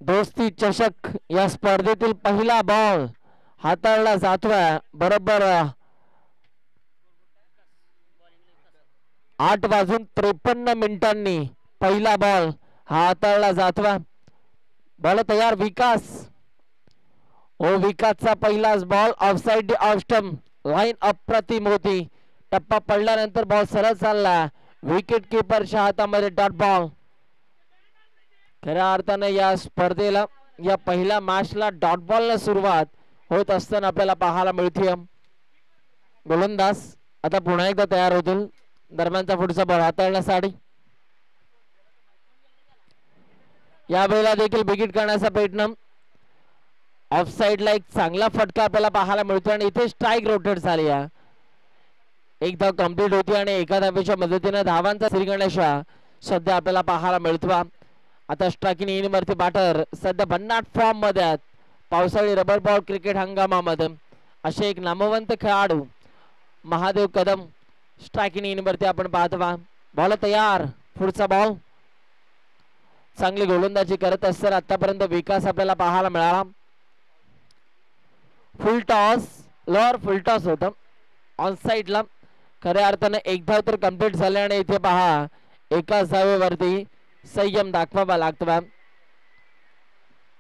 दोस्ती चषक या स्पर्धेतील पहिला बॉल हाताळला जातोय बरोबर 8:53 पहिला बॉल हाताळला जातोय बॉल तयार विकास ओ विकासचा पहिलाच ball offside off stump line अप्रतिम होती टप्पा पडल्यानंतर बॉल सरळ चालला विकेट किपरच्या हातामध्ये डॉट बॉल खऱ्या अर्थाने या स्पर्धेला या पहिल्या मॅचला डॉट बॉलला सुरुवात होत असताना आपल्याला पाहायला मिळते गोलंदाज आता पुन्हा एकदा तयार होतील दरम्यानचा पुढचा बॉल हाताळण्यासाठी यावेळेला देखील बिगिट करण्याचा प्रयत्न ऑफ साइडला एक चांगला फटका आपल्याला पाहायला मिळतो आणि इथे स्ट्राइक रोटेट झाली आहे एक धाव कंप्लीट होती आणि एका धावेच्या मदतीने धावांचा श्रीगणेशा सध्या आपल्याला पाहायला मिळतो आता स्ट्रायकिंग इनिंगवरती बॅटर सध्या भन्नाट फॉर्म मध्ये आहेत पावसाळी रबर बॉल क्रिकेट हंगामामध्ये असे एक नामवंत खेळाडू महादेव कदम स्ट्रायकिंग इनिंगवरती आपण पाहतो बॉल तयार पुढचा बॉल चांगली गोलंदाजी करत असताना आतापर्यंत विकास आपल्याला पाहायला मिळाला फुल टॉस लोअर फुल टॉस होतं ऑन साइडला खऱ्या अर्थाने एक धाव तर कंप्लीट झाले आणि इथे पहा एकाच धावेवरती संयम दाखवावा लागतो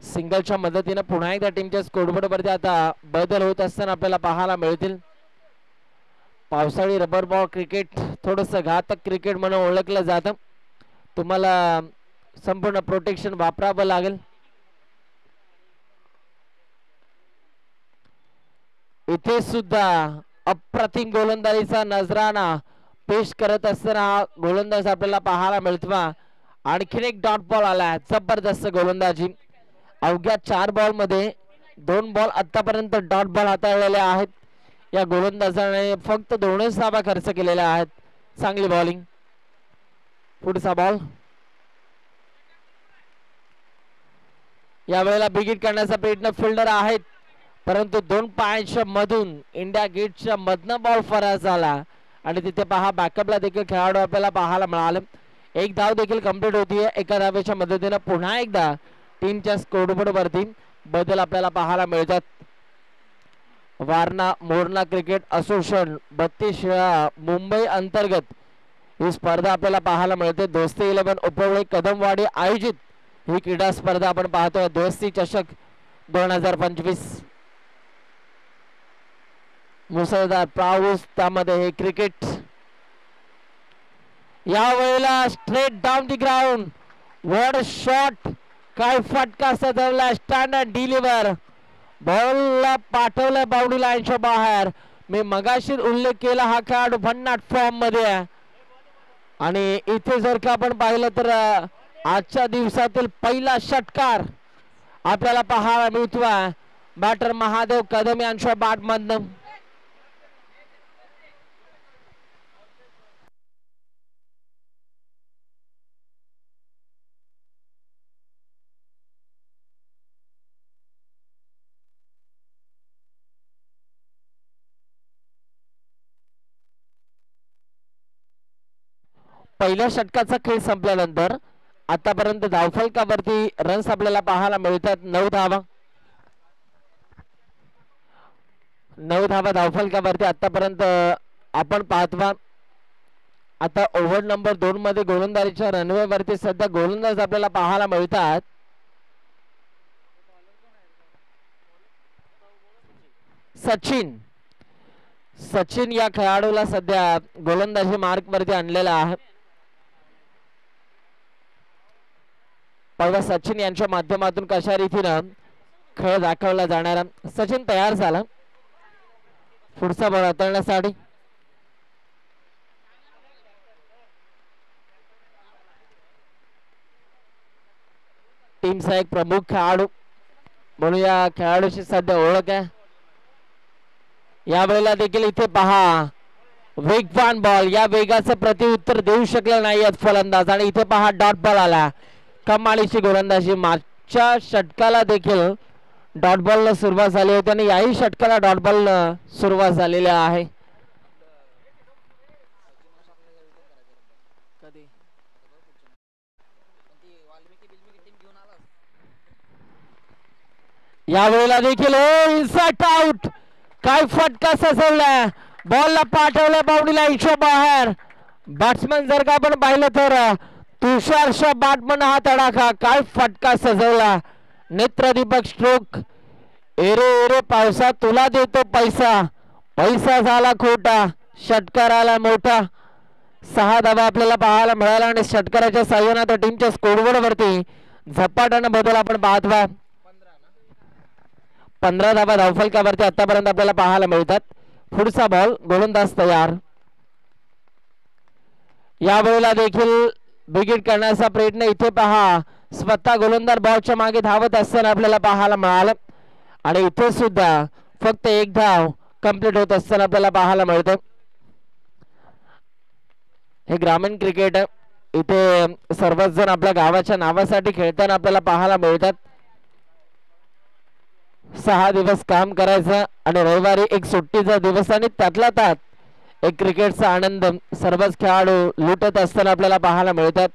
सिंगलच्या मदतीने पुन्हा एकदा टीमच्या स्कोरबोर्ड वरती आता बदल होत असताना आपल्याला पाहायला मिळतील पावसाळी रबर बॉल क्रिकेट थोडंसं घातक क्रिकेट म्हणून ओळखलं जातं तुम्हाला संपूर्ण प्रोटेक्शन वापरावं लागेल इथे सुद्धा अप्रतिम गोलंदाजीचा नजराना पेश करत असताना गोलंदाज आपल्याला पाहायला मिळतो आणखीन एक डॉट बॉल आला जबरदस्त गोलंदाजी अवघ्या 4 बॉल मध्ये 2 बॉल आतापर्यंत डॉट बॉल हाताळलेले आहेत या गोलंदाजाने फक्त 2च धावा खर्च केलेल्या आहेत चांगली बॉलिंग पुढचा बॉल यावेळेला बिगिट करण्याचा प्रयत्न फिल्डर आहेत परंतु 2 पायांच्या मधून इंडिया गेटच्या मधनं बॉल फरार झाला आणि तिथे पहा बॅकअपला देखील खेळाडू आपल्याला पाहायला मिळाले एक धाव देखील कंप्लीट होतीये एका धावेच्या मदतीने पुन्हा एकदा टीमच्या स्कोरबोर्ड वरती बदल आपल्याला पाहायला मिळतात वारणा मोरणा क्रिकेट असोसिएशन 32 मुंबई अंतर्गत ही स्पर्धा आपल्याला पाहायला मिळते दोस्ती 11 उपवळे कदमवाडी आयोजित ही क्रीडा स्पर्धा आपण पाहतोय दोस्ती चषक 2025 मुसळधार पाऊस त्यामध्ये हे क्रिकेट यावेळेला straight down the ground what shot काय फटका सजवला स्टँडर्ड डिलिव्हर बॉलला पाठवलं बाउंड्री लाईनच्या बाहेर मी मगाशी उल्लेख केला हा खेळाडू भन्नाट फॉर्म मध्ये आहे आणि इथे जर का आपण पाहिलं तर आजच्या दिवसातील पहिला षटकार आपल्याला पाहायला मिळतो बॅटर महादेव कदम यांच्या बॅट मधनं पहिल्या षटकाचा खेळ संपल्यानंतर आतापर्यंत धावफलकावरती रन्स आपल्याला पाहायला मिळतात 9 धावा 9 धावा धावफलकावरती आतापर्यंत आपण पाहतो आता ओव्हर नंबर 2 मध्ये गोलंदाजीच्या रनवे वरती सध्या गोलंदाज आपल्याला पाहायला मिळतात सचिन सचिन या खेळाडूला सध्या गोलंदाजी मार्क वरती आणलेला आहे पहिला सचिन यांच्या माध्यमातून कशा रीतीने खेळ दाखवला जाणारा सचिन तयार झाला पुढचा बॉल हाताळण्यासाठी टीमचा एक प्रमुख खेळाडू म्हणून या खेळाडूची सध्या ओळख आहे यावेळेला देखील इथे पहा वेगवान बॉल या वेगाचं प्रत्युत्तर देऊ शकले नाही फलंदाज आणि इथे पहा डॉट बॉल आला कमालीची गोलंदाजी मागच्या षटकाला देखील डॉट बॉल सुरुवात झाली होती आणि याही षटकाला डॉट बॉल सुरुवात झालेली आहे यावेळेला देखील इनसाइड आउट. काय फटका सजवला, बॉलला पाठवला बाउंड्री लाईनच्या बाहेर. बॅट्समन जर का आपण पाहिलं तर तुषार बाटमन हा तडाखा, काय फटका सजवला. नेत्रदीपक स्ट्रोक. एरे एरे पावसा तुला देतो पैसा, पैसा झाला खोटा, षटकार आला मोठा. 6 धावा आपल्याला पाहायला मिळाला आणि षटकाराच्या साह्याने आता टीमच्या स्कोरबोर्ड वरती झपाट्याने बदल आपण पाहतोय. 15 धावा धावफलकावरती आतापर्यंत आपल्याला पाहायला मिळतात. पुढचा बॉल, गोलंदाज तयार. यावेळेला देखील विकेट करण्याचा प्रयत्न. इथे पहा स्वतः गोलंदाज बॉलच्या मागे धावत असताना आपल्याला पाहायला मिळालं आणि इथे सुद्धा फक्त 1 धाव कंप्लीट होत असताना आपल्याला पाहायला मिळतं. हे ग्रामीण क्रिकेट, इथे सर्वच जण आपल्या गावाच्या नावासाठी खेळताना आपल्याला पाहायला मिळतात. 6 दिवस काम करायचं आणि रविवारी एक सुट्टीचा दिवस आणि त्यातला त्यात एक क्रिकेटचा आनंद सर्वच खेळाडू लुटत असताना आपल्याला पाहायला मिळतात.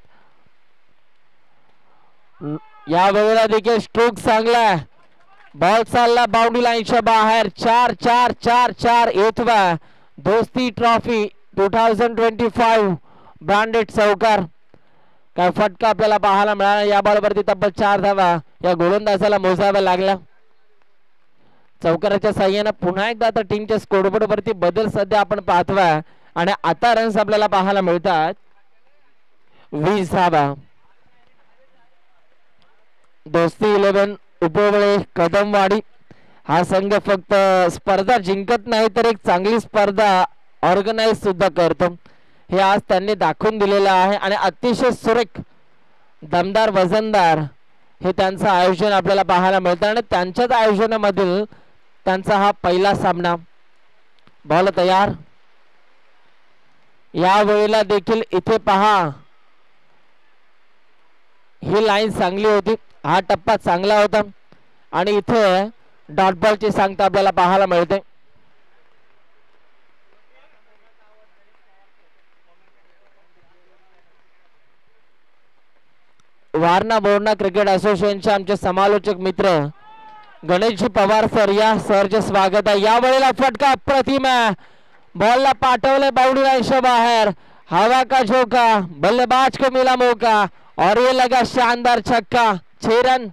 या वेळेला देखील स्ट्रोक चांगला, बॉल चालला बाउंड्री लाईनच्या बाहेर. 4-4-4-4 येतवा दोस्ती ट्रॉफी 2025 ब्रँडेड चौकार. काय फटका आपल्याला पाहायला मिळाला. या बॉलवरती तब्बल 4 धावा या गोलंदाजाला मोजाव्या लागल्या. चौकाराच्या साह्याने पुन्हा एकदा आता टीमच्या स्कोरबोर्ड वरती बदल सध्या आपण पाहतोय आणि आता रन्स आपल्याला पाहायला मिळतात 20 धावा. दोस्ती 11 उपवळे कदमवाडी हा संघ फक्त स्पर्धा जिंकत नाही तर एक चांगली स्पर्धा ऑर्गनाइज सुद्धा करतो, हे आज त्यांनी दाखवून दिलेलं आहे. आणि अतिशय सुरेख, दमदार, वजनदार हे त्यांचं आयोजन आपल्याला पाहायला मिळतं आणि त्यांच्याच आयोजनामधील त्यांचा हा पहिला सामना. बॉल तयार. या वेळेला देखील इथे पहा ही लाईन चांगली होती, हा टप्पा चांगला होता आणि इथे डॉट बॉलची सांगता आपल्याला पाहायला मिळते. वारणा बोर्णा क्रिकेट असोसिएशनचे आमचे समालोचक मित्र गणेशजी पवार सर, या सरचे स्वागत आहे. या वेळेला फटका अप्रतिम आहे, बॉलला पाठवले बाउंड्री लाईनच्या बाहेर. हवा का झोंका, बल्लेबाज को मिला मौका और ये लगा शानदार छक्का. 6 रन.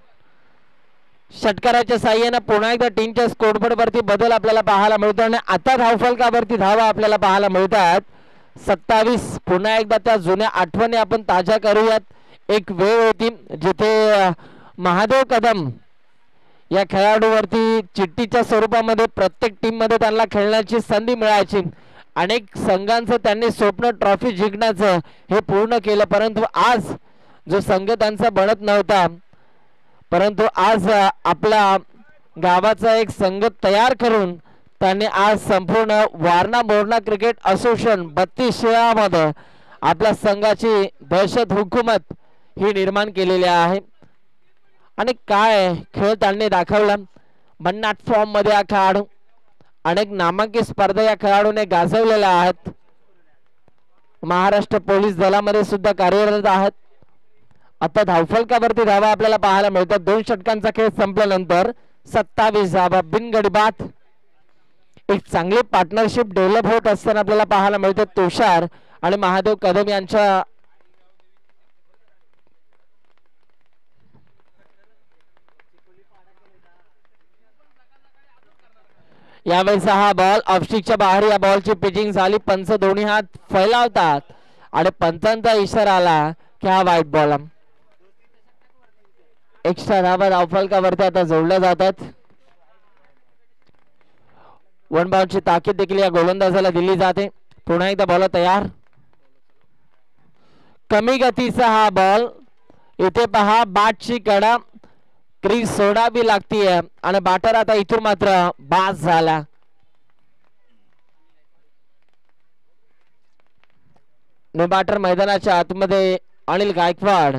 षटकाराच्या साह्याने पुन्हा एकदा टीमच्या स्कोरबोर्ड वरती बदल आपल्याला पाहायला मिळतो आणि आता धावफलकावरती धावा आपल्याला पाहायला मिळतात 27. पुन्हा एकदा त्या जुन्या आठवणी आपण ताज्या करूयात. एक वेळ होती जिथे महादेव कदम या खेळाडूवरती चिठ्ठीच्या स्वरूपामध्ये प्रत्येक टीम मध्ये त्यांना खेळण्याची संधी मिळायची. अनेक संघांचं त्यांनी स्वप्न ट्रॉफी जिंकण्याचं हे पूर्ण केलं, परंतु आज जो संघ त्यांचा बनत नव्हता, परंतु आज आपला गावाचा एक संघ तयार करून त्यांनी आज संपूर्ण वारणा बोर्णा क्रिकेट असोसिएशन 32 शहरामध्ये आपल्या संघाची दहशत हुकूमत ही निर्माण केलेली आहे. आणि काय खेळ त्यांनी दाखवला. भन्नाट फॉर्म मध्ये हा खेळाडू, अनेक नामांकित स्पर्धा या खेळाडूने गाजवलेल्या आहेत. महाराष्ट्र पोलीस दलामध्ये सुद्धा कार्यरत आहेत. आता धावफलकावरती धावा आपल्याला पाहायला मिळतात. 2 षटकांचा खेळ संपल्यानंतर 27 धावा बिनगडी बाद. एक चांगली पार्टनरशिप डेव्हलप होत असताना आपल्याला पाहायला मिळते तुषार आणि महादेव कदम यांच्या. यावेळेचा हा बॉल ऑफस्टिकच्या बाहेर, या बॉलची पिचिंग झाली. पंच दोन्ही हात फैलावतात आणि पंचांचा इशारा आला की हा वाईट बॉल. एक्स्ट्रा धावा धावफलकावरती आता जोडल्या जातात. 1 बाउंडची ताकीद देखील या गोलंदाजाला दिली जाते. पुन्हा एकदा बॉल तयार. कमी गतीचा हा बॉल. इथे पहा बॅटची कडा क्रीज सोडावी लागतीये आणि बॅटर आता इथून मात्र बाद झाला. बॅटर मैदानाच्या आतमध्ये अनिल गायकवाड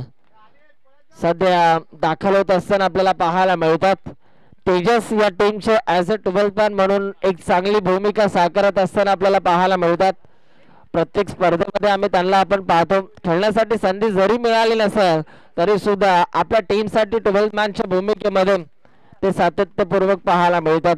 सध्या दाखल होत असताना आपल्याला पाहायला मिळतात. तेजस या टीमचे ऍज अ 12th मॅन म्हणून एक चांगली भूमिका साकारत असताना आपल्याला पाहायला मिळतात. प्रत्येक स्पर्धेमध्ये आम्ही त्यांना आपण पाहतो. खेळण्यासाठी संधी जरी मिळाली नसेल तरी सुद्धा आपल्या टीमसाठी 12th मॅनच्या भूमिकेमध्ये ते सातत्यपूर्वक पाहायला मिळतात.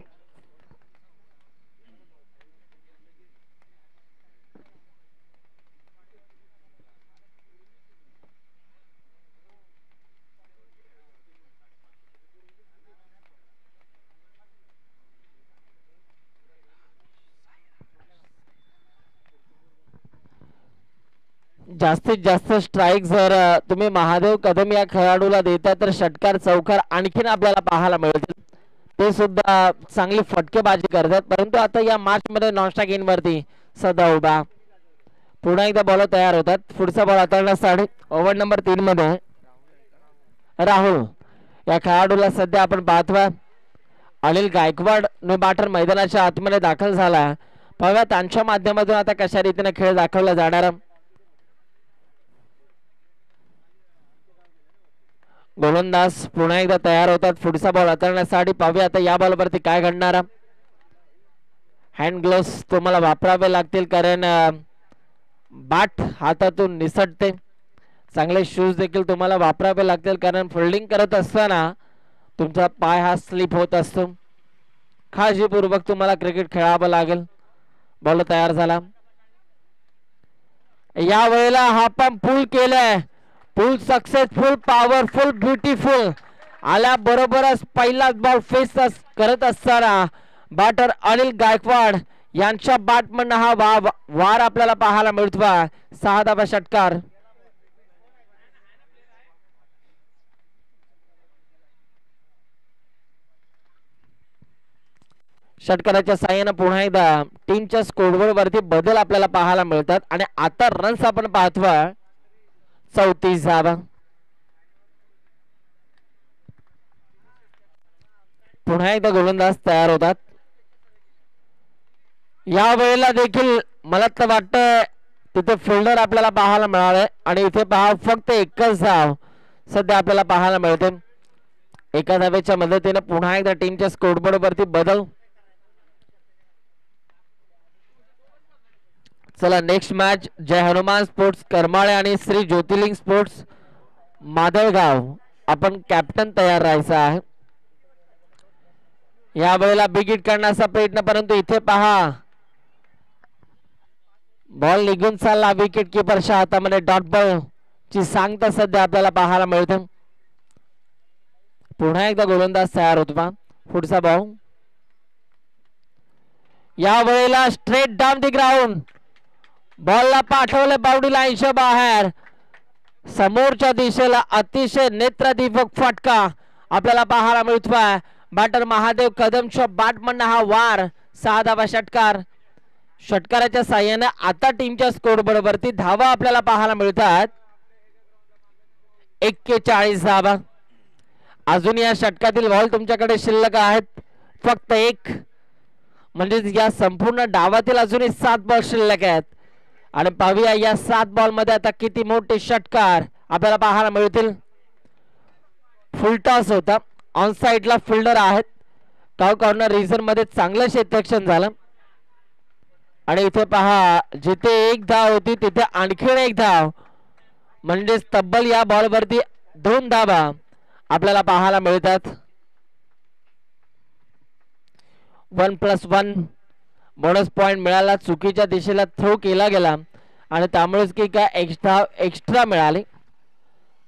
जास्तीत जास्त स्ट्राईक जर तुम्ही महादेव कदम या खेळाडूला देता तर षटकार चौकार आणखीन आपल्याला पाहायला मिळतील. ते सुद्धा चांगली फटकेबाजी करतात. परंतु आता या मॅच मध्ये नॉनस्टॉप इन वरती सदा उभा पुन्हा एकदा बॉलर तयार होतात. पुढचा बॉल हाताळण्यासाठी ओव्हर नंबर 3 मध्ये राहुल या खेळाडूला सध्या आपण पाहतोय. अनिल गायकवाड ने बॅटर मैदानाच्या आतमध्ये दाखल झाला. पाहूया त्यांच्या माध्यमातून आता कशा रीतीने खेळ दाखवला जाणार. गोलंदाज पुन्हा एकदा तयार होतात पुढचा बॉल हाताळण्यासाठी. पाहूया आता या बॉलवरती काय घडणार. हँड ग्लोव्स तुम्हाला वापरावे लागतील कारण बॅट हातातून निसटते. चांगले शूज देखील तुम्हाला वापरावे लागतील कारण फिल्डिंग करत असताना तुमचा पाय हा स्लिप होत असतो. काळजीपूर्वक तुम्हाला क्रिकेट खेळावं लागेल. बॉल तयार झाला. या वेळेला हा पण फुल केलाय. फुल सक्सेसफुल पॉवरफुल ब्युटिफुल आल्याबरोबरच पहिलाच बॉल फेस करत असताना बॅटर अनिल गायकवाड यांच्या बॅटमधून हा वार आपल्याला पाहायला मिळतो. 6 धावा षटकार. षटकाराच्या साहाय्याने पुन्हा एकदा टीमच्या स्कोरबोर्ड वरती बदल आपल्याला पाहायला मिळतात आणि आता रन्स आपण पाहतोय 34 धावा. पुन्हा एकदा गोलंदाज तयार होतात. या वेळेला देखील मला तर वाटतं तिथे फिल्डर आपल्याला पाहायला मिळाले आणि इथे पहा फक्त एकच धाव सध्या आपल्याला पाहायला मिळते. एका धावेच्या मदतीने पुन्हा एकदा टीमच्या स्कोरबोर्ड वरती बदल. चला नेक्स्ट मॅच जय हनुमान स्पोर्ट्स करमाळे आणि श्री ज्योतिर्लिंग स्पोर्ट्स मादळगाव आपण कॅप्टन तयार राहायचं आहे. या वेळेला बिग हिट करण्याचा प्रयत्न परंतु इथे पहा बॉल निघून चालला. विकेट किपरच्या हातामध्ये डॉट बॉल ची सांगता सध्या आपल्याला पाहायला मिळते. पुन्हा एकदा गोलंदाज तयार होतो. पुढचा बॉल या वेळेला स्ट्रेट डाऊन दी ग्राउंड. बॉलला पाठवले बाउंड्री लाईनच्या बाहेर. समोरच्या दिशेला अतिशय नेत्रदीपक फटका आपल्याला पाहायला मिळतोय. बॅटर महादेव कदमच्या बॅटमधून हा वार 6 धावा षटकार. षटकाराच्या साहाय्याने आता टीमच्या स्कोरबोर्ड वरती धावा आपल्याला पाहायला मिळतात 41 धावा. अजून या षटकातील बॉल तुमच्याकडे शिल्लक आहेत फक्त एक. म्हणजे या संपूर्ण डावातील अजूनही 7 बॉल शिल्लक आहेत आणि पाहूया या 7 बॉल मध्ये आता किती मोठे षटकार आपल्याला पाहायला मिळतील. फुल टॉस होता. ऑन साइडला फिल्डर आहेत. काव कॉर्नर रिजन मध्ये चांगलं क्षेत्ररक्षण झालं आणि इथे पहा जिथे एक धाव होती तिथे आणखीन एक धाव म्हणजे तब्बल या बॉल वरती 2 धावा आपल्याला पाहायला मिळतात. 1+1 बोनस पॉइंट मिळाला. चुकीच्या दिशेला थ्रो केला गेला आणि त्यामुळेच की काय एक्स्ट्रा मिळाली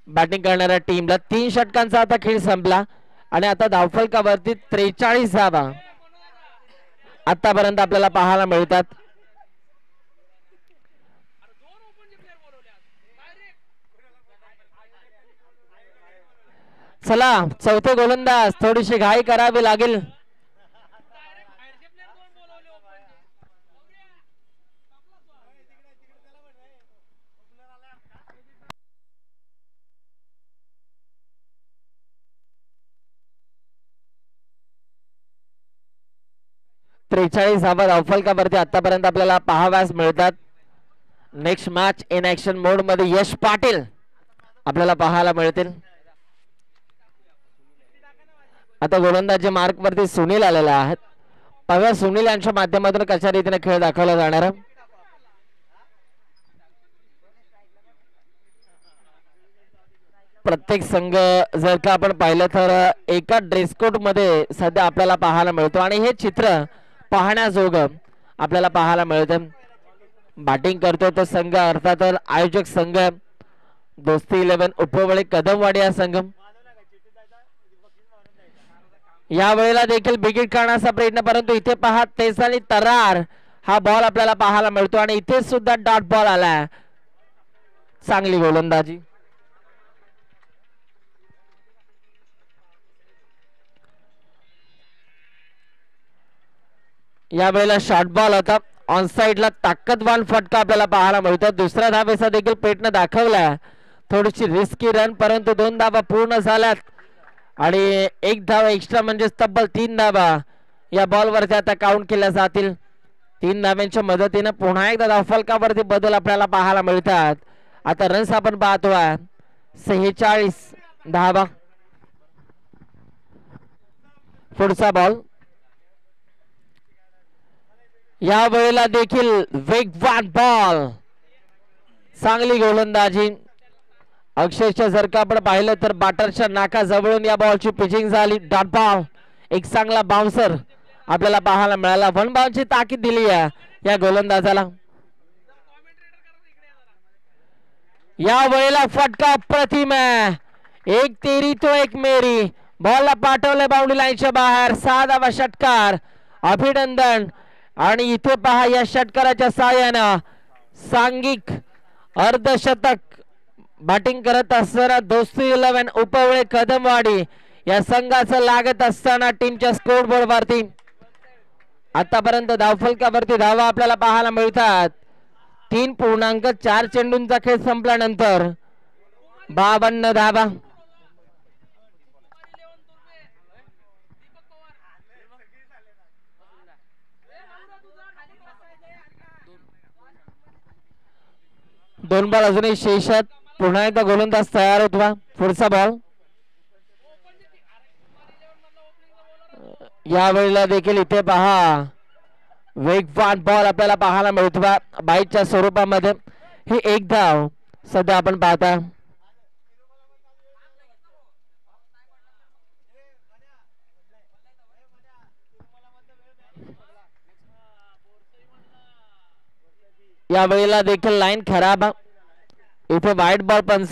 बॅटिंग करणाऱ्या टीमला. 3 षटकांचा आता खेळ संपला आणि आता धावफलकावरती 43 धावा आतापर्यंत आपल्याला पाहायला मिळतात. चला चौथे गोलंदाज थोडीशी घाई करावी लागेल. त्रेचाळीस धावा धावफलकावरती आतापर्यंत आपल्याला पाहाव्यास मिळतात. नेक्स्ट मॅच इन ऍक्शन मोड मध्ये यश पाटील आपल्याला पाहायला मिळतील. आता गोलंदाजी मार्क वरती सुनील आलेला आहेत. पाहूया सुनील यांच्या माध्यमातून कशा रीतीने खेळ दाखवला जाणार. प्रत्येक संघ जर का आपण पाहिलं तर एका ड्रेस कोड मध्ये सध्या आपल्याला पाहायला मिळतो आणि हे चित्र पाहण्याजोगं आपल्याला पाहायला मिळतं. बॅटिंग करतो तो संघ अर्थात आयोजक संघ दोस्ती 11 उपवळे कदमवाडी हा संघ. या वेळेला देखील बिगिट काढण्याचा प्रयत्न, परंतु इथे पहा तेसानी तरार हा बॉल आपल्याला पाहायला मिळतो आणि इथे सुद्धा डॉट बॉल आला. चांगली गोलंदाजी. या वेळेला शॉर्ट बॉल होता ऑन साइडला, ताकदवान फटका आपल्याला पाहायला मिळतो. दुसऱ्या धावेचा देखील पेटनं दाखवला, थोडीशी रिस्की रन, परंतु 2 धावा पूर्ण झाल्यात आणि 1 धाव एक्स्ट्रा म्हणजे तब्बल 3 धावा या बॉलवरती आता काउंट केल्या जातील. 3 धाव्यांच्या मदतीने पुन्हा एकदा धावफलकावरती बदल आपल्याला पाहायला मिळतात. आता रन्स आपण पाहतोय 46 धावा. पुढचा बॉल. या वेळेला देखील वेगवान बॉल, चांगली गोलंदाजी. अक्षरशः जर का आपण पाहिलं तर बॅटरच्या नाकाजवळून या बॉलची पिचिंग झाली. डॉट बॉल, एक चांगला बाउन्सर आपल्याला पाहायला मिळाला. वन बॉलची ताकीद दिली आहे या गोलंदाजाला. या वेळेला फटका अप्रतिम आहे. 1 तेरी तो 1 मेरी. बॉलला पाठवले बाउंड्री लाईनच्या बाहेर. 6 धावा षटकार, अभिनंदन. आणि इथे पहा या षटकाराच्या साहाय्यानं सांघिक अर्धशतक बॅटिंग करत असताना दोस्ती 11 उपवळे कदमवाडी या संघाचं लागत असताना टीमच्या स्कोर बोर्ड वरती आतापर्यंत धावफलकावरती धावा आपल्याला पाहायला मिळतात. 3.4 चेंडूंचा खेळ संपल्यानंतर 52 धावा. दोन बॉल अजूनही शेषात. पुन्हा एकदा गोलंदाज तयार होतो. पुढचा बॉल. या वेळेला देखील इथे पहा वेगवान बॉल आपल्याला पाहायला मिळतो बाईटच्या स्वरूपामध्ये. ही 1 धाव सध्या आपण पाहता. या वेळेला देखील लाईन खराब. इथे वाईट बॉल पण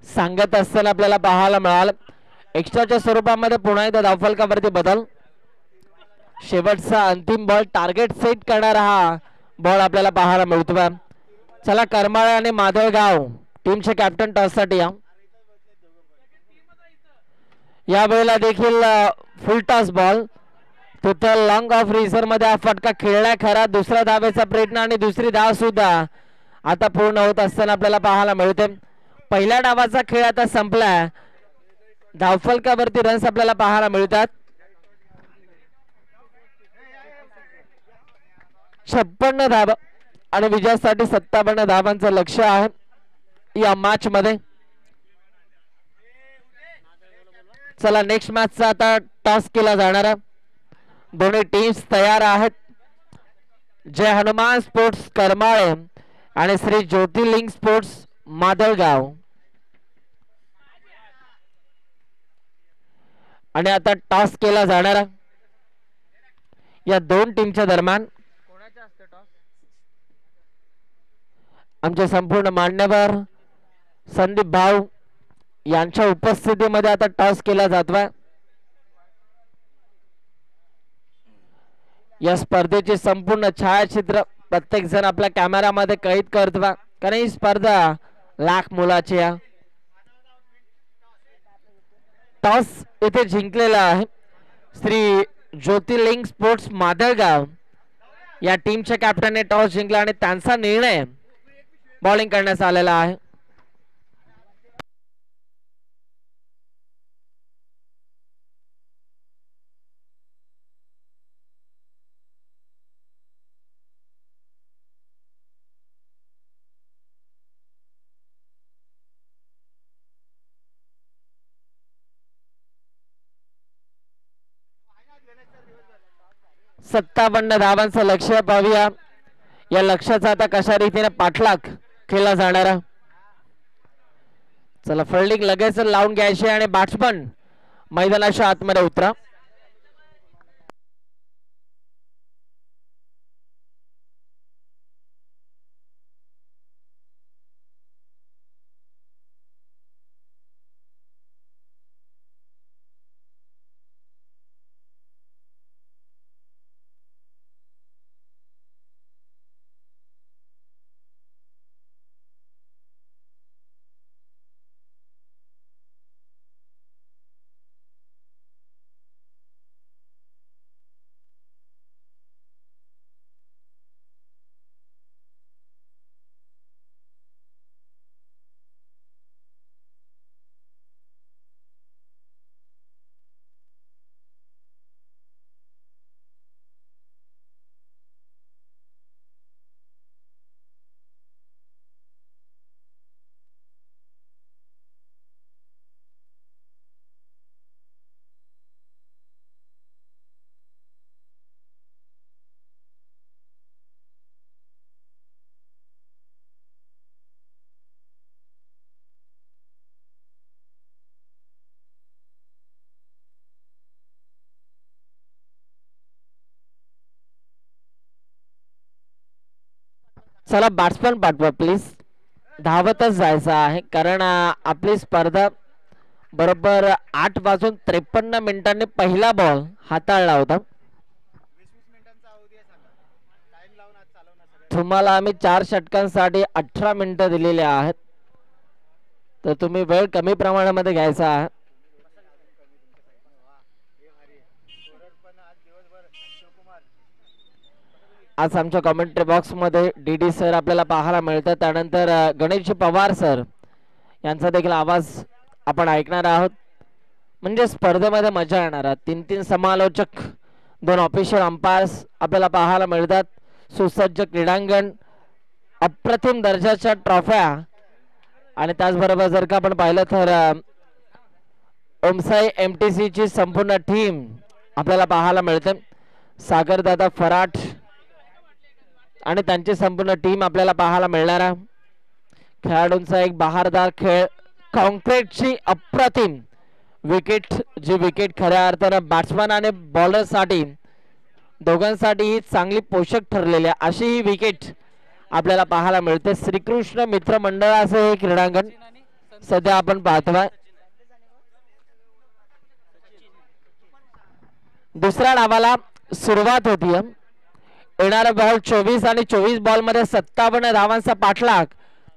सांगत असताना आपल्याला पाहायला मिळालं. एक्स्ट्राच्या स्वरूपामध्ये पुन्हा एकदा धावफलकावरती बदल. शेवटचा अंतिम बॉल टार्गेट सेट करणारा हा बॉल आपल्याला पाहायला मिळतो. चला करमाळे आणि माधवगाव टीमचे कॅप्टन टॉस साठी या वेळेला देखील फुल टॉस बॉल. तिथं लॉंग ऑफ रिझर्व मध्ये हा फटका खेळला खरा. दुसऱ्या धावेचा प्रयत्न आणि दुसरी धाव सुद्धा आता पूर्ण होत असताना आपल्याला पाहायला मिळते. पहिल्या डावाचा खेळ आता संपला. धावफलकावरती रन्स आपल्याला पाहायला मिळतात. 56 धावा आणि विजयासाठी 57 धावांचं लक्ष्य आहे या मॅच मध्ये. चला नेक्स्ट मॅचचा आता टॉस केला जाणार आहे. दोन्ही टीम्स तयार आहेत. जय हनुमान स्पोर्ट्स करमाळे आणि श्री ज्योतिर्लिंग स्पोर्ट्स माधवगाव. आणि आता टॉस केला जाणार या दोन टीमच्या दरम्यान. आमचे संपूर्ण मान्यवर संदीप भाऊ यांच्या उपस्थितीमध्ये आता टॉस केला जातोय. या स्पर्धेचे संपूर्ण छायाचित्र प्रत्येक जण आपल्या कॅमेरामध्ये कैद करतोय, कारण ही स्पर्धा लाख मोलाची आहे. टॉस इथे जिंकलेला आहे श्री ज्योतिर्लिंग स्पोर्ट्स माधवगाव या टीमच्या कॅप्टनने टॉस जिंकला आणि त्यांचा निर्णय बॉलिंग करण्यास आलेला आहे. सत्तावन्न धावांचं लक्ष्य पाहूया. या लक्ष्याचा आता कशा रीतीने पाठलाग केला जाणार. चला फिल्डिंग लगेच लावून घ्यायची आणि बॅट्समन मैदानाच्या आतमध्ये उतरा. चला बॅट्समन पाठवा प्लीज. धावतच जायचं आहे कारण आपली स्पर्धा बरोबर 8 वाजून 53 मिनिटांनी पहिला बॉल हाताळला होता. तुम्हाला आम्ही 4 षटकांसाठी 18 मिनिटं दिलेली आहेत, तर तुम्ही वेळ कमी प्रमाणामध्ये घ्यायचा आहे. आज आमच्या कमेंट्री बॉक्स मध्ये डी सर आपल्याला पाहायला मिळतात. त्यानंतर गणेश पवार सर यांचा देखील आवाज आपण ऐकणार आहोत. म्हणजे स्पर्धेमध्ये मजा येणार आहे. 3 समालोचक, 2 ऑफिशियल अंपायर्स आपल्याला पाहायला मिळतात. सुसज्ज क्रीडांगण, अप्रतिम दर्जाच्या ट्रॉफ्या आणि त्याचबरोबर जर का आपण पाहिलं तर ओमसाई MTC ची संपूर्ण टीम आपल्याला पाहायला मिळते. सागरदादा फराट आणि त्यांची संपूर्ण टीम आपल्याला पाहायला मिळणार आहे. खेळाडूंचा एक बहारदार खेळ, कॉन्क्रीटची अप्रतिम विकेट, जी विकेट खऱ्या अर्थानं बॅट्समन आणि बॉलर साठी दोघांसाठी ही चांगली पोषक ठरलेली आहे अशी ही विकेट आपल्याला पाहायला मिळते. श्रीकृष्ण मित्र मंडळाचे हे क्रीडांगण सध्या आपण पाहतोय. दुसऱ्या डावाला सुरुवात होती. येणारा बॉल 24 आणि 24 बॉल मध्ये 57 धावांचा पाठलाग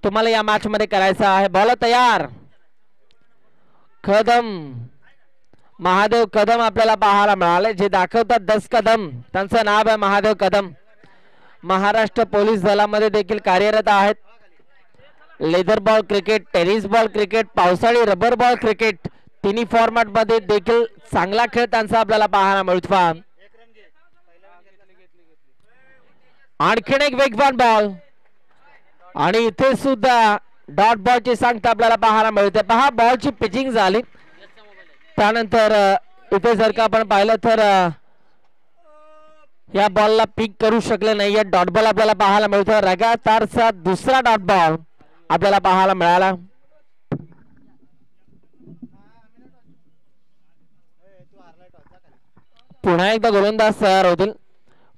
तुम्हाला या मॅच मध्ये करायचा आहे. बॉल तयार. कदम, महादेव कदम आपल्याला पाहायला मिळाले, जे दाखवतात 10 कदम. त्यांचं नाव आहे महादेव कदम. महाराष्ट्र पोलीस दलामध्ये देखील कार्यरत आहेत. Leather ball cricket, tennis ball cricket, पावसाळी रबर बॉल क्रिकेट तिन्ही फॉर्मॅट मध्ये देखील चांगला खेळ त्यांचा आपल्याला पाहायला मिळतो. आणखीन एक वेगवान बॉल आणि इथे सुद्धा डॉट बॉलची सांगता आपल्याला पाहायला मिळते. पहा बॉलची पिचिंग झाली, त्यानंतर इथे जर का आपण पाहिलं तर या बॉलला पिक करू शकले नाहीये. डॉट बॉल आपल्याला पाहायला मिळतो. लगातारचा दुसरा डॉट बॉल आपल्याला पाहायला मिळाला. पुन्हा एकदा गोलंदाज तयार होतील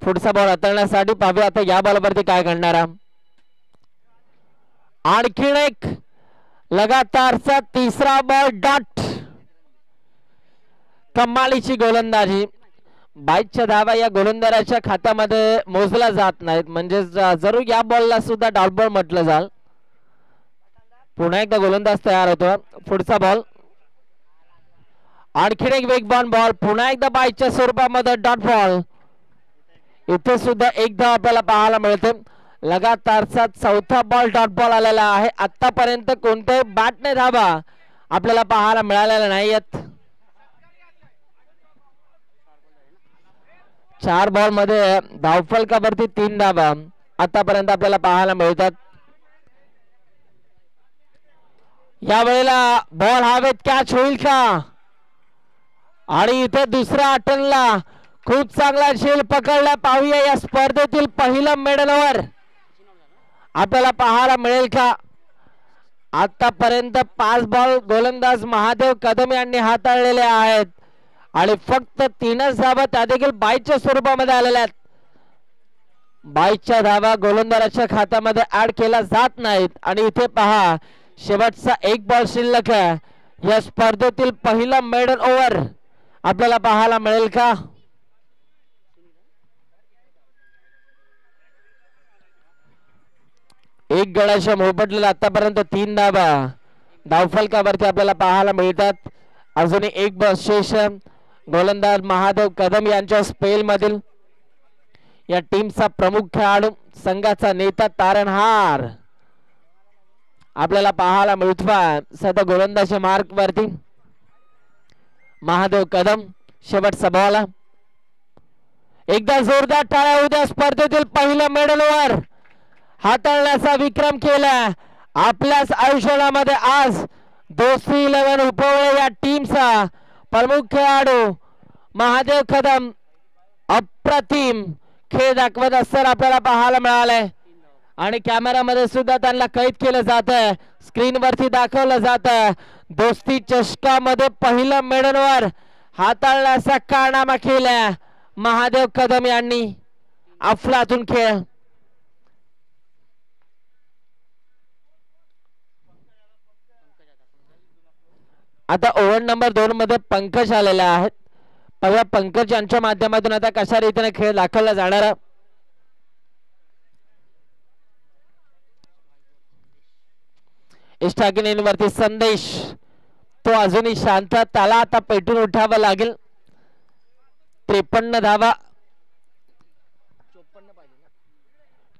पुढचा बॉल हाताळण्यासाठी. पाहूया आता या बॉलवरती काय घडणार. आणखीन एक लगातारचा तिसरा बॉल डॉट. कमालीची गोलंदाजी. 22 धावा या गोलंदाजाच्या खात्यामध्ये मोजला जात नाहीत, म्हणजे जरूर या बॉलला सुद्धा डॉट बॉल म्हटलं जाईल. पुन्हा एकदा गोलंदाज तयार होतो. पुढचा बॉल आणखीन एक वेगवान बॉल. पुन्हा एकदा 22च्या स्वरूपामध्ये डॉट बॉल. इथे सुद्धा एक धाव आपल्याला पाहायला मिळते. लगातारचा चौथा बॉल डॉट बॉल आलेला आहे. आतापर्यंत कोणत्याही बॅटने धावा आपल्याला पाहायला मिळालेल्या नाहीयेत. 4 बॉल मध्ये धावफलकावरती 3 धावा आतापर्यंत आपल्याला पाहायला मिळतात. या वेळेला बॉल हवेत कॅच होईल का? आणि इथे दुसऱ्या अटेम्प्टला खूप चांगला झेल पकडला. पाहूया या स्पर्धेतील पहिलं मेडल ओव्हर आपल्याला पाहायला मिळेल का? आतापर्यंत 5 बॉल गोलंदाज महादेव कदम यांनी हाताळलेले आहेत आणि फक्त 3च धावा त्या देखील बाईच्या स्वरूपामध्ये आलेल्या आहेत. बाईच्या धावा गोलंदाजाच्या खात्यामध्ये ऍड केला जात नाहीत आणि इथे पहा शेवटचा 1 बॉल शिल्लक आहे. या स्पर्धेतील पहिला मेडल ओव्हर आपल्याला पाहायला मिळेल का? एक गडाच्या मोबदल्याला आतापर्यंत 3 धावा धावफलकावरती आपल्याला पाहायला मिळतात. अजूनही 1 बॉल शेष. गोलंदाज महादेव कदम यांच्या स्पेल मधील या टीमचा प्रमुख खेळाडू संघाचा नेता तारणहार आपल्याला पाहायला मिळतोय. सध्या गोलंदाजच्या मार्क वरती महादेव कदम. शेवटचा बॉल. एकदा जोरदार टाळ्या उद्या स्पर्धेतील पहिलं मेडल ओव्हर हाताळण्याचा विक्रम केला. आपल्याच आयुष्यामध्ये आज दोस्ती 11 उपवळे या टीमचा प्रमुख खेळाडू महादेव कदम अप्रतिम खेळ दाखवत असताना आपल्याला पाहायला मिळालंय आणि कॅमेरामध्ये सुद्धा त्यांना कैद केलं जात आहे. स्क्रीन वरती दाखवलं जात आहे. दोस्ती चषकामध्ये पहिलं मेडल ओव्हर हाताळण्याचा कारनामा केला महादेव कदम यांनी. अफलातून खेळ. आता ओव्हर नंबर 2 मध्ये पंकज आलेले आहेत. पहिला पंकज यांच्या माध्यमातून आता कशा रीतीने खेळ दाखवला जाणार. वरती संदेश तो अजूनही शांत. त्याला आता पेटून उठावं लागेल. 53 धावा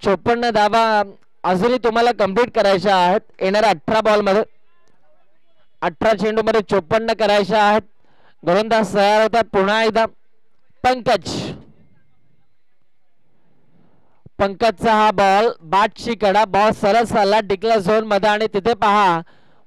54 धावा अजूनही तुम्हाला कंप्लीट करायच्या आहेत. येणाऱ्या 18 बॉल मध्ये 18 चेंडू मध्ये 54 करायच्या आहेत. गोलंदाज तयार होतात. पुन्हा एकदा पंकजचा हा बॉल बाटची कडा. बॉल सरळ चालला डिक्लेअर झोन मध्ये आणि तिथे पहा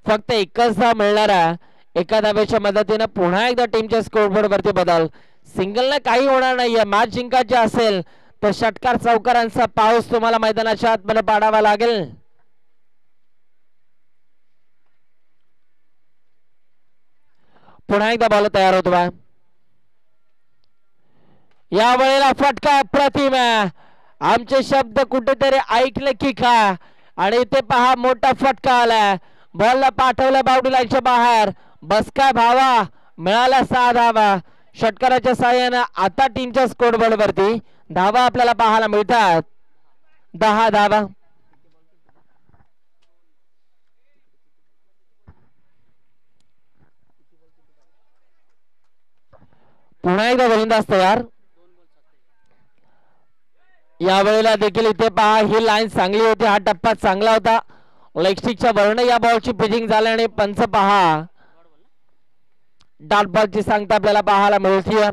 फक्त एकच धाव मिळणार आहे. एका धावेच्या मदतीने पुन्हा एकदा टीमच्या स्कोरबोर्ड वरती बदल. सिंगलने काही होणार नाहीये. मॅच जिंकायची असेल तर षटकार चौकारांचा पाऊस तुम्हाला मैदानाच्या आतमध्ये पाडावा लागेल. पुन्हा एकदा बॉल तयार होतो. या वेळेला फटका अप्रतिम आहे. आमचे शब्द कुठेतरी ऐकले की काय आणि इथे पहा मोठा फटका आलाय. बॉलला पाठवलं बाउंड्री लाईनच्या बाहेर. बस काय भावा. मिळाला 6 धावा. षटकाराच्या साहाय्याने आता टीमच्या स्कोरबोर्ड वरती धावा आपल्याला पाहायला मिळतात. 10 धावा. पुन्हा एकदा गोलंदाज तयार. यावेळेला देखील इथे पहा ही लाईन चांगली होती. हा टप्पा चांगला होता. लेगस्टिकच्या वर्ण या बॉलची पिचिंग झाल्याने पंच पहा डॉट बॉलची सांगता आपल्याला पाहायला मिळते.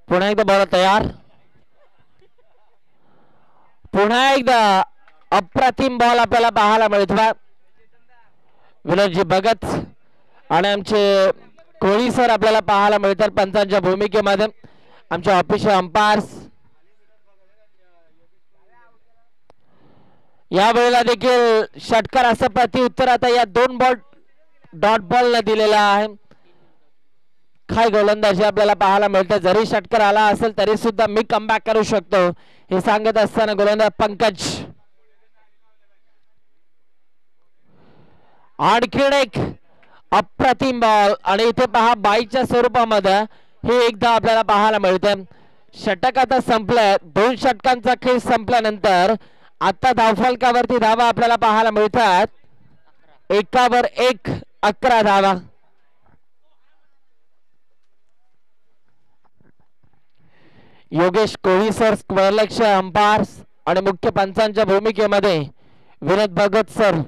पुन्हा एकदा बॉल तयार. पुन्हा एकदा अप्रतिम बॉल आपल्याला पाहायला मिळतो. विनोदजी भगत आणि आमचे कोहली सर आपल्याला पाहायला मिळतात पंचांच्या भूमिकेमध्ये. आमचे ऑफिशियल अंपायर्स या वेळेला देखील षटकार असं प्रति उत्तर आता या 2 बॉल डॉट बॉल न दिलेला आहे. काय गोलंदाजी आपल्याला पाहायला मिळते. जरी षटकार आला असेल तरी सुद्धा मी कमबॅक करू शकतो हे सांगत असताना गोलंदाज पंकज. आणखीन एक अप्रतिम बॉल आणि इथे पहा बाईच्या स्वरूपामध्ये हे एकदा आपल्याला पाहायला मिळते. षटक आता संपलंय. 2 षटकांचा खेळ संपल्यानंतर आता धावफलकावरती धावा आपल्याला पाहायला मिळतात. 1वर 1 11 धावा. योगेश कोहली सर स्क्वेअर लेगचे अंपायर्स आणि मुख्य पंचांच्या भूमिकेमध्ये विनोद भगत सर.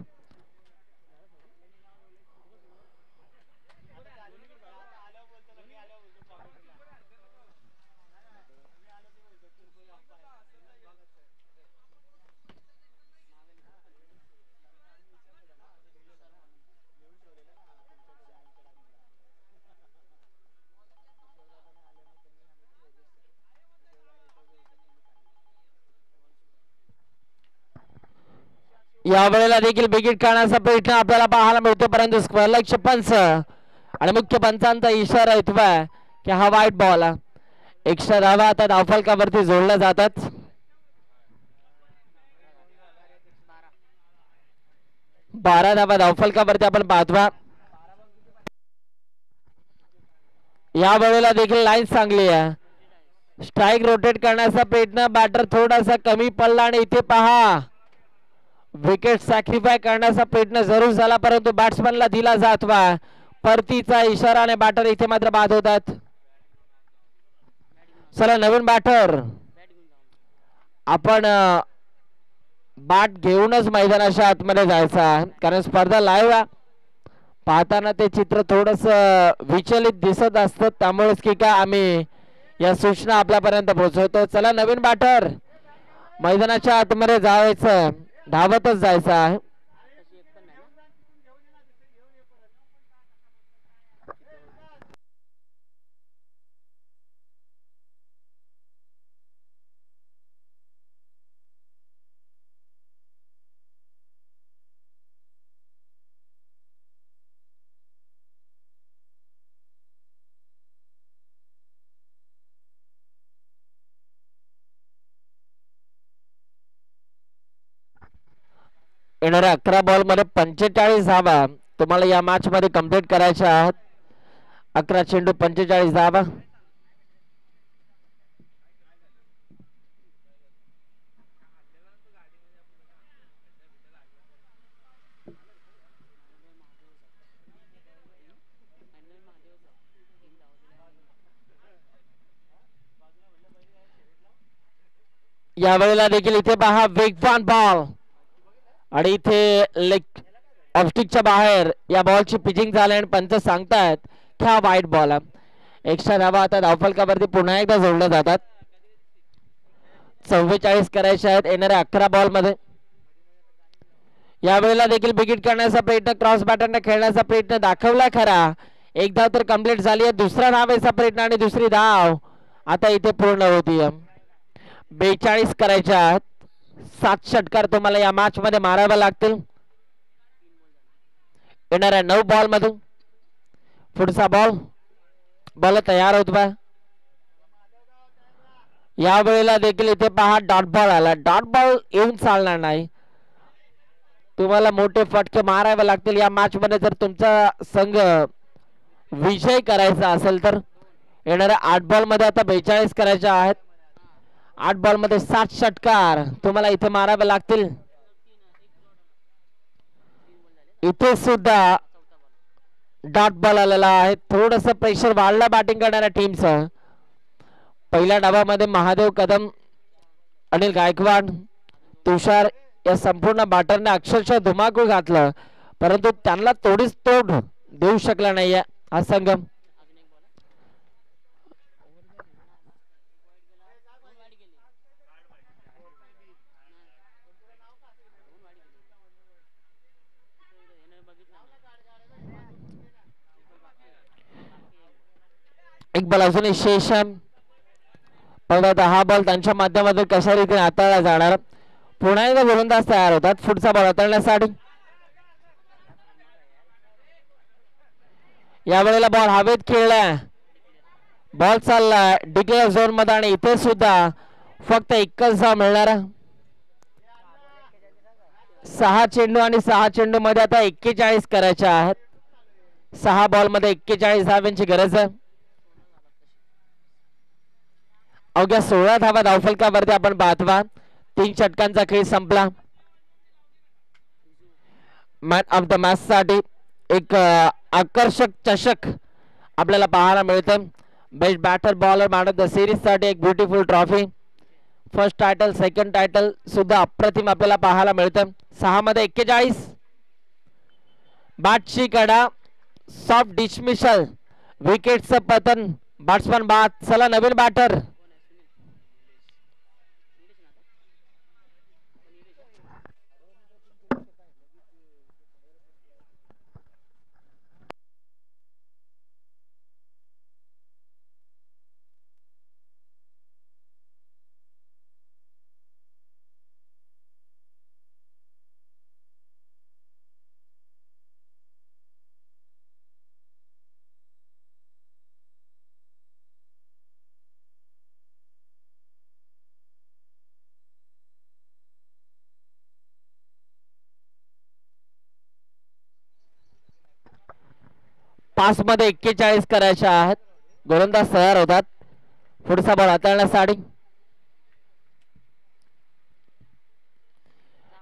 यावेळेला देखील विकेट काढण्याचा प्रयत्न आपल्याला पाहायला मिळतो, परंतु स्क्वेअर लक्ष पंच आणि मुख्य पंचांचा इशारा येतोय की हा वाईट बॉल. एक्स्ट्रा धावा आता धावफलकावरती जोडल्या जातात. बारा धावा धावफलकावरती आपण पाहतोय. या वेळेला देखील लाईन चांगली आहे. स्ट्राइक रोटेट करण्याचा प्रयत्न, बॅटर थोडासा कमी पडला आणि इथे पहा विकेट सॅक्रिफाय करण्याचा प्रयत्न जरूर झाला, परंतु बॅट्समनला दिला जातवा परतीचा इशारा आणि बॅटर इथे मात्र बाद होतात. चला नवीन बॅटर आपण बॅट घेऊनच मैदानाच्या आतमध्ये जायचं आहे, कारण स्पर्धा लाईव्ह आहे. पाहताना ते चित्र थोडस विचलित दिसत असतं, त्यामुळेच की काय आम्ही या सूचना आपल्यापर्यंत पोहोचवतो. चला नवीन बॅटर मैदानाच्या आतमध्ये जायचं, धावतच जायचं आहे. येणाऱ्या 11 बॉल मध्ये 45 धावा तुम्हाला या मॅच मध्ये कंप्लीट करायच्या आहेत. 11 चेंडू 45 धावा. यावेळेला देखील इथे पहा वेगवान बॉल आणि इथे लेग ऑफस्टिकच्या बाहेर या बॉलची पिचिंग झाली आणि पंच सांगतायत की हा वाईट बॉल आहे. एक्स्ट्रा धावा आता धावफलकावरती पुन्हा एकदा जोडल्या जातात. 44 करायचे आहेत येणाऱ्या 11 बॉल मध्ये. यावेळेला देखील विकेट करण्याचा प्रयत्न, क्रॉस बॅटरने खेळण्याचा प्रयत्न दाखवला खरा. एक धाव तर कंप्लीट झाली आहे, दुसरा धावेचा प्रयत्न आणि दुसरी धाव आता इथे पूर्ण होतीये. 42 करायच्या आहेत. 7 षटकार तुम्हाला या मॅच मध्ये मारावे लागतील. येणाऱ्या 9 बॉल मधून पुढचा बॉल तयार होत बा. या वेळेला देखील इथे पहा डॉट बॉल आला. डॉट बॉल येऊन चालणार नाही, तुम्हाला मोठे फटके मारावे लागतील या मॅच मध्ये जर तुमचा संघ विजय करायचा असेल तर. येणाऱ्या 8 बॉल मध्ये आता 42 करायच्या आहेत. 8 बॉल मध्ये 7 षटकार तुम्हाला इथे मारावे लागतील. इथे सुद्धा डॉट बॉल आलेला आहे. थोडस प्रेशर वाढला बॅटिंग करणाऱ्या टीमचं. पहिल्या डावामध्ये महादेव कदम, अनिल गायकवाड, तुषार या संपूर्ण बॅटरने अक्षरशः धुमाकूळ घातलं, परंतु त्यांना थोडीच तोड देऊ शकला नाहीये हा संघ. एक बॉल अजूनही शेषम. परंतु हा बॉल त्यांच्या माध्यमातून कशा रीतीने हाताळला जाणार. पुन्हा एकदा गोलंदाज तयार होतात पुढचा बॉल हाताळण्यासाठी. यावेळेला बॉल हवेत खेळलाय, बॉल चाललाय डिक्लेअर झोन मध्ये आणि इथे सुद्धा फक्त एकच धाव मिळणार. 6 चेंडू आणि 6 चेंडू मध्ये आता 41 करायच्या आहेत. 6 बॉल मध्ये 41 धावांची गरज आहे. अवघ्या 16 धावा धावफलकावरती आपण पाहतोय. 3 षटकांचा खेळ संपला. मॅन ऑफ द मॅच साठी एक आकर्षक चषक आपल्याला पाहायला मिळतं. Best batter bowler man of the series साठी एक beautiful trophy. First title second title सुद्धा अप्रतिम आपल्याला पाहायला मिळतं. 6 मध्ये 41. बॅटची कडा, सॉफ्ट डिसमिसल, विकेटचं पतन, बॅट्समन बाद. चला नवीन बॅटर 5 मध्ये 41 करायच्या आहेत. गोलंदाज तयार होतात पुढचा बॉल हाताळण्यासाठी.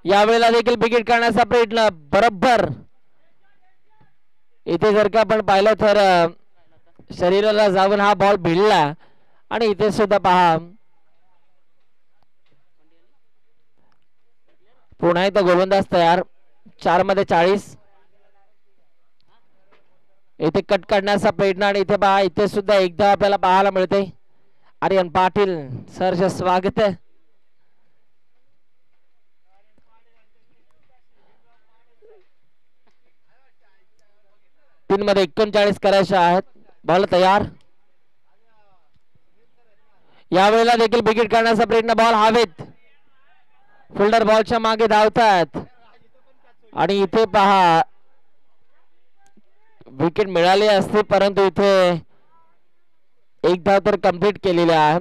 यावेळेला देखील विकेट काढण्याचा प्रयत्न. बरोबर इथे जर का आपण पाहिलं तर शरीराला जाऊन हा बॉल भिडला आणि इथे सुद्धा पहा पुन्हा एकदा गोलंदाज तयार. 4 मध्ये 40. इथे कट काढण्याचा प्रयत्न आणि इथे पहा इथे सुद्धा एकदा आपल्याला पाहायला मिळते. आर्यन पाटील सरच स्वागत आहे. 3 मध्ये 39 करायचे आहेत. बॉल तयार. यावेळेला देखील विकेट काढण्याचा प्रयत्न. बॉल हवेत. फिल्डर बॉलच्या मागे धावतात आणि इथे पहा विकेट मिळाली असते परंतु इथे एक धाव तर कंप्लीट केलेली आहे.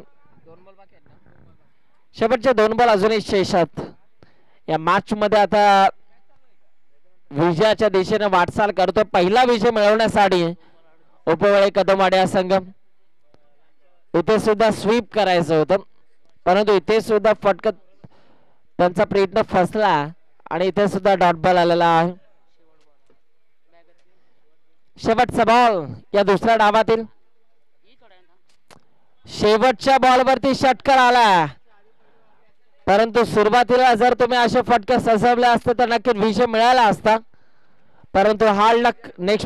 शेवटचे 2 बॉल अजूनही शेषात. या मॅच मध्ये आता विजयाच्या दिशेने वाटचाल करतो. पहिला विजय मिळवण्यासाठी उपवळे कदमवाडी हा संघ. इथे सुद्धा स्वीप करायचं होतं परंतु इथे सुद्धा फटकत त्यांचा प्रयत्न फसला आणि इथे सुद्धा डॉट बॉल आलेला आहे. शेवटचा बॉल या दुसऱ्या डावातील. शेवटच्या बॉलवरती षटकार आला परंतु सुरुवातीला जर तुम्ही असे फटके सजवले असते तर नक्की विजय मिळाला असता परंतु हार्ड लक नेक्स्ट